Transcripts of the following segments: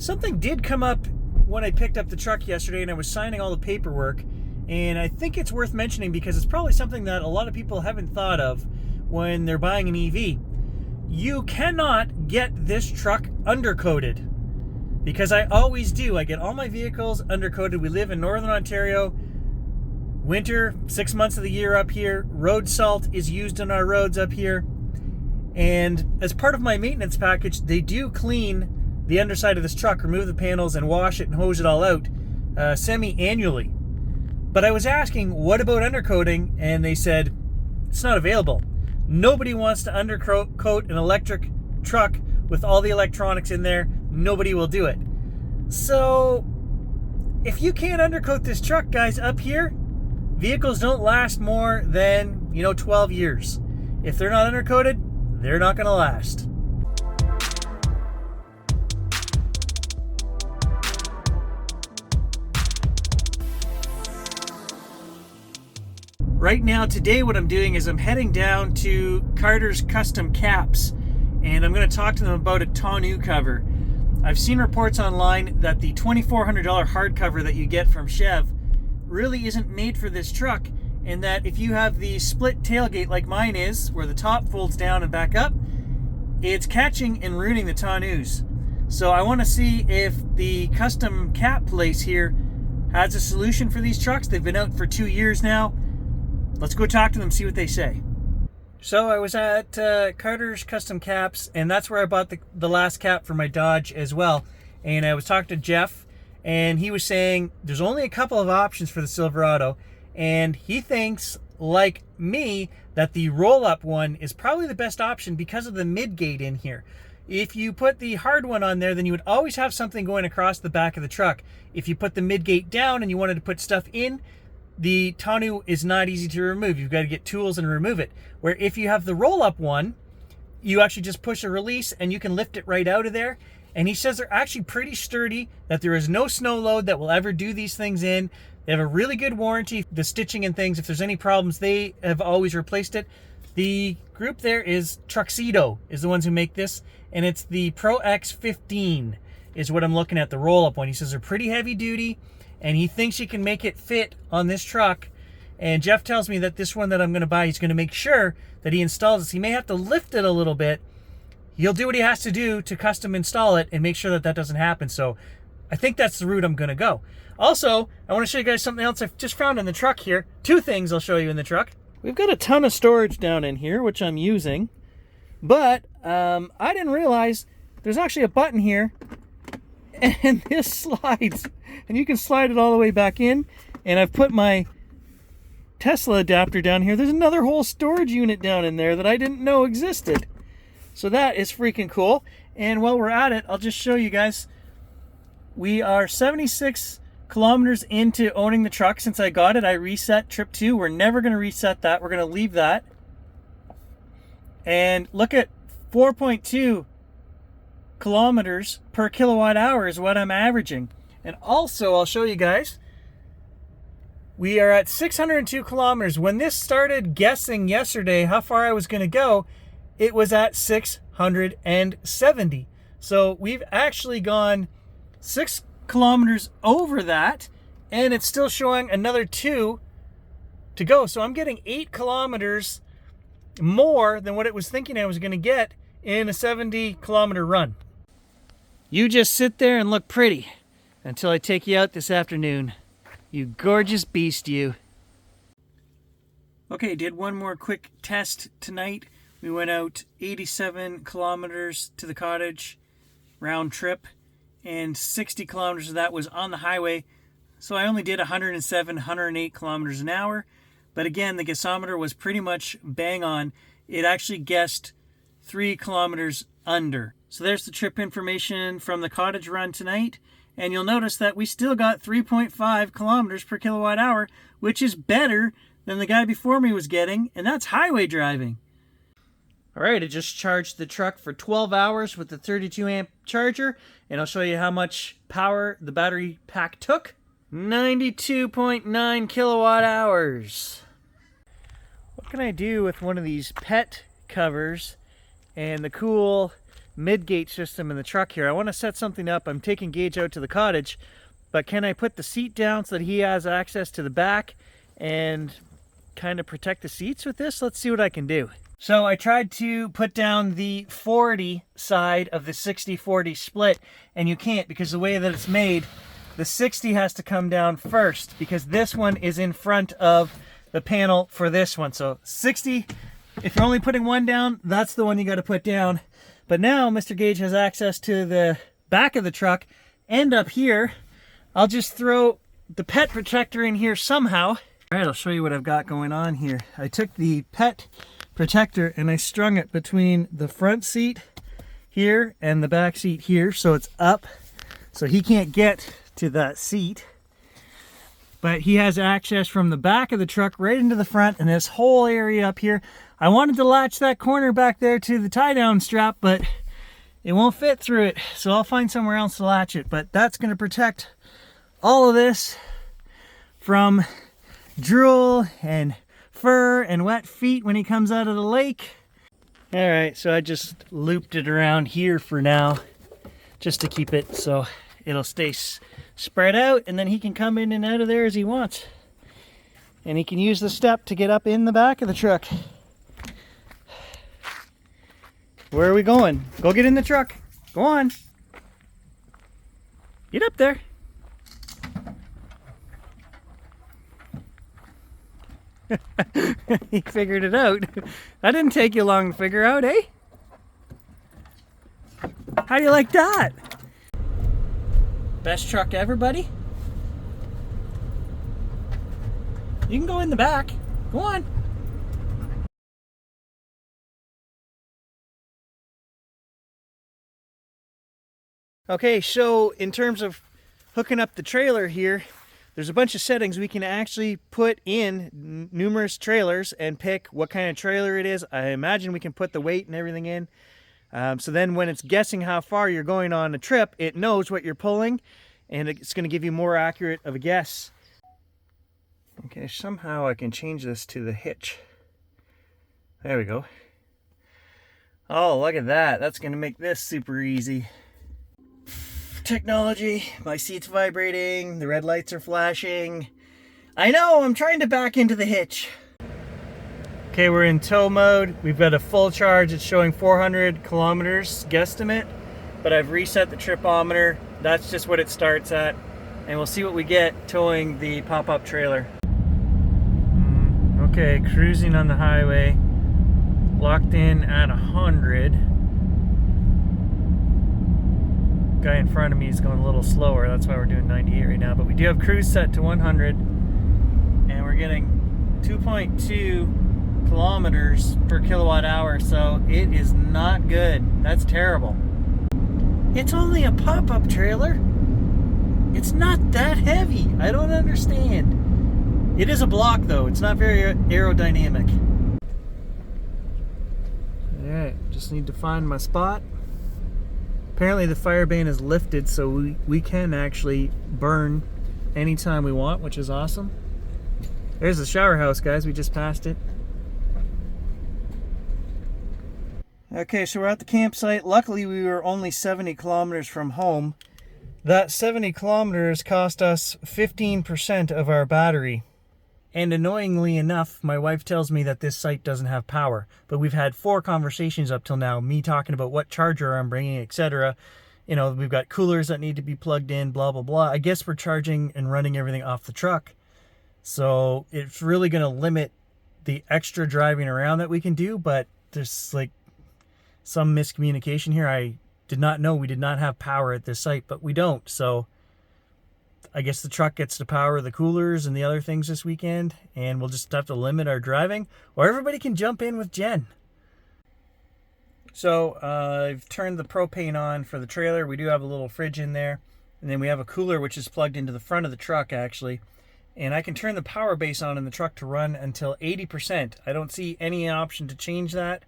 Something did come up when I picked up the truck yesterday and I was signing all the paperwork, and I think it's worth mentioning because it's probably something that a lot of people haven't thought of when they're buying an EV. You cannot get this truck undercoated, because I always do. I get all my vehicles undercoated. We live in Northern Ontario. Winter, 6 months of the year up here. Road salt is used on our roads up here. And as part of my maintenance package, they do clean the underside of this truck, remove the panels, and wash it and hose it all out semi-annually. But I was asking, what about undercoating? And they said, it's not available. Nobody wants to undercoat an electric truck with all the electronics in there. Nobody will do it. So if you can't undercoat this truck, guys, up here, vehicles don't last more than, 12 years. If they're not undercoated, they're not going to last. Right now, today, what I'm doing is I'm heading down to Carter's Custom Caps, and I'm going to talk to them about a tonneau cover. I've seen reports online that the $2,400 hardcover that you get from Chev really isn't made for this truck, and that if you have the split tailgate like mine is, where the top folds down and back up, it's catching and ruining the tonneaus. So I want to see if the custom cap place here has a solution for these trucks. They've been out for 2 years now. Let's go talk to them, see what they say. So I was at Carter's Custom Caps, and that's where I bought the last cap for my Dodge as well. And I was talking to Jeff, and he was saying there's only a couple of options for the Silverado, and he thinks, like me, that the roll-up one is probably the best option because of the midgate in here. If you put the hard one on there, then you would always have something going across the back of the truck. If you put the midgate down and you wanted to put stuff in, the tonneau is not easy to remove. You've got to get tools and remove it. Where if you have the roll-up one, you actually just push a release and you can lift it right out of there. And he says they're actually pretty sturdy, that there is no snow load that will ever do these things in. They have a really good warranty. The stitching and things, if there's any problems, they have always replaced it. The group there is Truxedo, is the ones who make this. And it's the Pro X15 is what I'm looking at, the roll-up one. He says they're pretty heavy duty, and he thinks he can make it fit on this truck. And Jeff tells me that this one that I'm going to buy, he's going to make sure that he installs this. He may have to lift it a little bit. He'll do what he has to do to custom install it and make sure that that doesn't happen. So I think that's the route I'm going to go. Also, I want to show you guys something else I've just found in the truck here. Two things I'll show you in the truck. We've got a ton of storage down in here, which I'm using. But I didn't realize there's actually a button here, and this slides. And you can slide it all the way back in. And I've put my Tesla adapter down here. There's another whole storage unit down in there that I didn't know existed. So that is freaking cool. And while we're at it, I'll just show you guys. We are 76 kilometers into owning the truck since I got it. I reset trip 2. We're never going to reset that. We're going to leave that. And look at 4.2 kilometers per kilowatt hour is what I'm averaging. And also, I'll show you guys, we are at 602 kilometers. When this started guessing yesterday how far I was going to go, it was at 670. So we've actually gone 6 kilometers over that, and it's still showing another 2 to go. So I'm getting 8 kilometers more than what it was thinking I was going to get in a 70-kilometer run. You just sit there and look pretty until I take you out this afternoon. You gorgeous beast, you. Okay, did one more quick test tonight. We went out 87 kilometers to the cottage, round trip, and 60 kilometers of that was on the highway. So I only did 107, 108 kilometers an hour. But again, the gasometer was pretty much bang on. It actually guessed 3 kilometers under. So there's the trip information from the cottage run tonight. And you'll notice that we still got 3.5 kilometers per kilowatt hour, which is better than the guy before me was getting, and that's highway driving. All right, I just charged the truck for 12 hours with the 32 amp charger, and I'll show you how much power the battery pack took. 92.9 kilowatt hours. What can I do with one of these pet covers and the cool midgate system in the truck here. I want to set something up. I'm taking Gage out to the cottage, but can I put the seat down so that he has access to the back and kind of protect the seats with this? Let's see what I can do. So I tried to put down the 40 side of the 60-40 split, and you can't, because the way that it's made, the 60 has to come down first because this one is in front of the panel for this one. So 60, if you're only putting one down, that's the one you got to put down. But now Mr. Gage has access to the back of the truck and up here. I'll just throw the pet protector in here somehow. All right, I'll show you what I've got going on here. I took the pet protector and I strung it between the front seat here and the back seat here, so it's up, so he can't get to that seat, but he has access from the back of the truck right into the front and this whole area up here. I wanted to latch that corner back there to the tie-down strap, but it won't fit through it, so I'll find somewhere else to latch it. But that's going to protect all of this from drool and fur and wet feet when he comes out of the lake. All right, so I just looped it around here for now just to keep it so it'll stay spread out, and then he can come in and out of there as he wants. And he can use the step to get up in the back of the truck. Where are we going? Go get in the truck. Go on. Get up there. He figured it out. That didn't take you long to figure out, eh? How do you like that? Best truck ever, buddy? You can go in the back. Go on. Okay, so in terms of hooking up the trailer here, there's a bunch of settings we can actually put in numerous trailers and pick what kind of trailer it is. I imagine we can put the weight and everything in. So then when it's guessing how far you're going on a trip, it knows what you're pulling and it's going to give you more accurate of a guess. Okay, somehow I can change this to the hitch. There we go. Oh, look at that. That's going to make this super easy. Technology, my seat's vibrating, the red lights are flashing. I know, I'm trying to back into the hitch. Okay, we're in tow mode. We've got a full charge. It's showing 400 kilometers guesstimate, but I've reset the tripometer. That's just what it starts at, and we'll see what we get towing the pop-up trailer. Okay, cruising on the highway, locked in at 100. Guy in front of me is going a little slower, that's why we're doing 98 right now, but we do have cruise set to 100 and we're getting 2.2 kilometers per kilowatt hour, so it is not good. That's terrible. It's only a pop-up trailer. It's not that heavy. I don't understand. It is a block though, it's not very aerodynamic. Alright, just need to find my spot. Apparently the fire ban is lifted, so we can actually burn anytime we want, which is awesome. There's the shower house, guys. We just passed it. Okay, so we're at the campsite. Luckily, we were only 70 kilometers from home. That 70 kilometers cost us 15% of our battery. And annoyingly enough, my wife tells me that this site doesn't have power. But we've had 4 conversations up till now, me talking about what charger I'm bringing, etc. You know, we've got coolers that need to be plugged in, blah, blah, blah. I guess we're charging and running everything off the truck. So it's really going to limit the extra driving around that we can do. But there's like some miscommunication here. I did not know we did not have power at this site, but we don't. So I guess the truck gets to power the coolers and the other things this weekend, and we'll just have to limit our driving, or everybody can jump in with Jen. So I've turned the propane on for the trailer. We do have a little fridge in there, and then we have a cooler which is plugged into the front of the truck actually, and I can turn the power base on in the truck to run until 80%. I don't see any option to change that.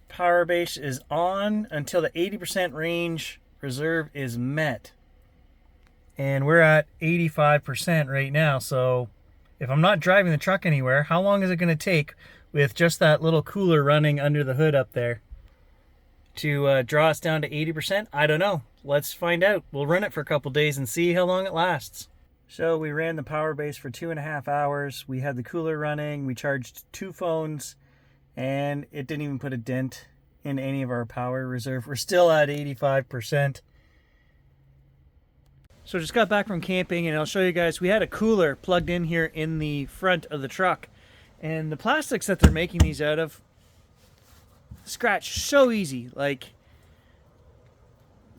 Power base is on until the 80% range reserve is met. And we're at 85% right now, so if I'm not driving the truck anywhere, how long is it going to take with just that little cooler running under the hood up there? to draw us down to 80%? I don't know. Let's find out. We'll run it for a couple days and see how long it lasts. So we ran the power base for 2.5 hours. We had the cooler running. We charged 2 phones, and it didn't even put a dent in any of our power reserve. We're still at 85%. So just got back from camping, and I'll show you guys, we had a cooler plugged in here in the front of the truck, and the plastics that they're making these out of scratch so easy. Like,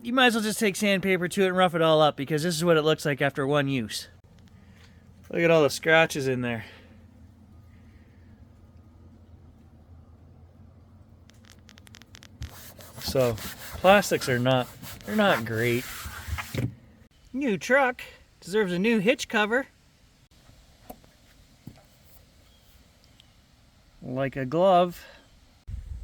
you might as well just take sandpaper to it and rough it all up, because this is what it looks like after one use. Look at all the scratches in there. So plastics are they're not great. New truck deserves a new hitch cover. Like a glove.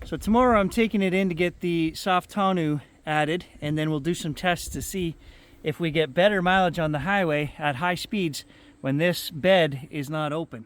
So tomorrow I'm taking it in to get the soft tonneau added, and then we'll do some tests to see if we get better mileage on the highway at high speeds when this bed is not open.